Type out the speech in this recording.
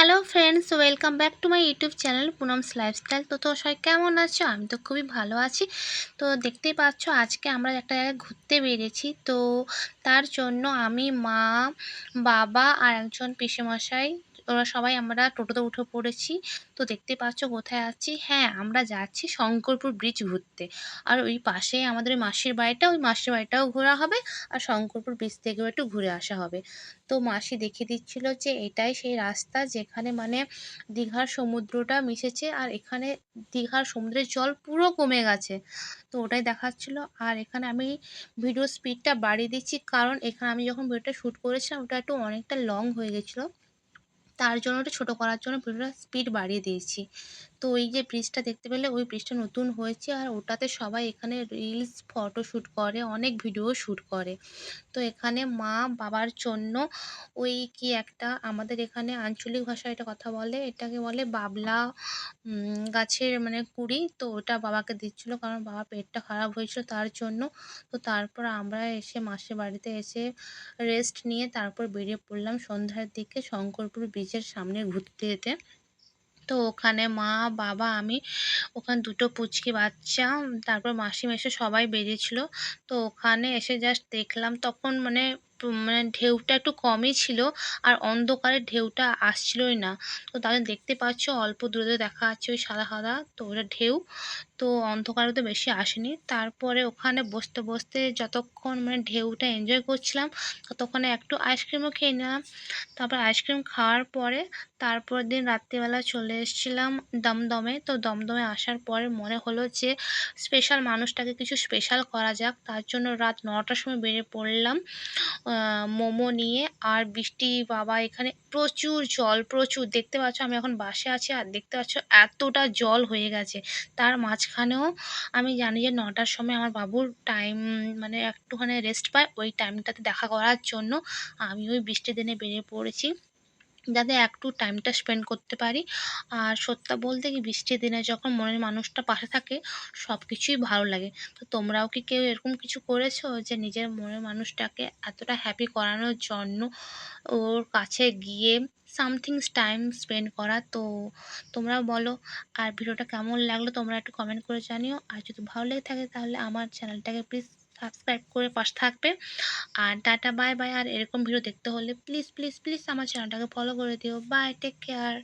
Hello friends, welcome back to my YouTube channel Poonam's lifestyle. তো সবাই কেমন আছো? আমি তো খুবই ভালো আছি। তো দেখতেই পাচ্ছ আজকে আমরা একটা জায়গায় ঘুরতে বেরিয়েছি। তো তার জন্য আমি, মা, বাবা আর একজন পিসেমশাই, ওরা সবাই আমরা টোটোতে উঠে পড়েছি। তো দেখতে পাচ্ছ কোথায় আছি। হ্যাঁ, আমরা যাচ্ছি শঙ্করপুর ব্রিজ ঘুরতে। আর ওই পাশেই আমাদের মাসির বাড়িটা, ওই মাসির বাড়িটাও ঘোরা হবে আর শঙ্করপুর ব্রিজ থেকেও একটু ঘুরে আসা হবে। তো মাসি দেখিয়ে দিচ্ছিল যে এটাই সেই রাস্তা যেখানে মানে দীঘার সমুদ্রটা মিশেছে, আর এখানে দীঘার সমুদ্রের জল পুরো কমে গেছে। তো ওটাই দেখাচ্ছিল। আর এখানে আমি ভিডিও স্পিডটা বাড়িয়ে দিচ্ছি, কারণ এখানে আমি যখন ভিডিওটা শ্যুট করেছিলাম ওটা একটু অনেকটা লং হয়ে গেছিলো। তার জন্য ওটা ছোটো করার জন্য ভিডিওটা স্পিড বাড়িয়ে দিয়েছি। তো ওই যে ব্রিজটা দেখতে পেলে, ওই ব্রিজটা নতুন হয়েছে আর ওটাতে সবাই এখানে রিলস, ফটো শ্যুট করে, অনেক ভিডিও শ্যুট করে। তো এখানে মা বাবার জন্য ওই কি একটা, আমাদের এখানে আঞ্চলিক ভাষায় এটা কথা বলে, এটাকে বলে বাবলা গাছের মানে কুড়ি। তো ওটা বাবাকে দিচ্ছিল, কারণ বাবার পেটটা খারাপ হয়েছিল তার জন্য। তো তারপর আমরা এসে মাসির বাড়িতে এসে রেস্ট নিয়ে তারপর বেরিয়ে পড়লাম সন্ধ্যার দিকে শঙ্করপুর ব্রিজের সামনে ঘুরতে যেতে। তো ওখানে মা, বাবা, আমি, ওখানে দুটো পুচকি বাচ্চা, তারপর মাসি মেসো সবাই বেরিয়েছিল। তো ওখানে এসে জাস্ট দেখলাম, তখন মানে মানে ঢেউটা একটু কমই ছিল আর অন্ধকারে ঢেউটা আসছিলই না। তো তাদের দেখতে পাচ্ছ অল্প দূরে দেখা যাচ্ছে ওই সাদা সাদা, তো ওটা ঢেউ। তো অন্ধকারে তো বেশি আসেনি। তারপরে ওখানে বসতে বসতে যতক্ষণ মানে ঢেউটা এনজয় করছিলাম, ততক্ষণে একটু আইসক্রিমও খেয়ে নিলাম। তারপর আইসক্রিম খাওয়ার পরে তারপর দিন রাত্রিবেলা চলে এসেছিলাম দমদমে। তো দমদমে আসার পরে মনে হলো যে স্পেশাল মানুষটাকে কিছু স্পেশাল করা যাক, তার জন্য রাত 9টার সময় বেরিয়ে পড়লাম মোমো নিয়ে। আর বৃষ্টি বাবা, এখানে প্রচুর জল, প্রচুর। দেখতে পাচ্ছ আমি এখন বাসে আছি আর দেখতে পাচ্ছ এতটা জল হয়ে গেছে। তার মাঝখানেও আমি জানি যে 9টার সময় আমার বাবুর টাইম মানে একটুখানি রেস্ট পায়, ওই টাইমটাতে দেখা করার জন্য আমি ওই বৃষ্টির দিনে বেরিয়ে পড়েছি, যাতে একটু টাইমটা স্পেন্ড করতে পারি। আর সত্যি বলতে কি, বৃষ্টির দিনে যখন মনের মানুষটা পাশে থাকে সব কিছুই ভালো লাগে। তো তোমরাও কি কেউ এরকম কিছু করেছো যে নিজের মনের মানুষটাকে এতটা হ্যাপি করানোর জন্য ওর কাছে গিয়ে সামথিং টাইম স্পেন্ড করা? তো তোমরাও বলো। আর ভিডিওটা কেমন লাগলো তোমরা একটু কমেন্ট করে জানিও। আর যদি ভালো লেগে থাকে তাহলে আমার চ্যানেলটাকে প্লিজ সাবস্ক্রাইব করে পাশে থাকবে। আর টাটা, বাই বাই। আর এরকম ভিডিও দেখতে হলে প্লিজ প্লিজ প্লিজ আমার চ্যানেলটাকে ফলো করে দিও। Bye, take care.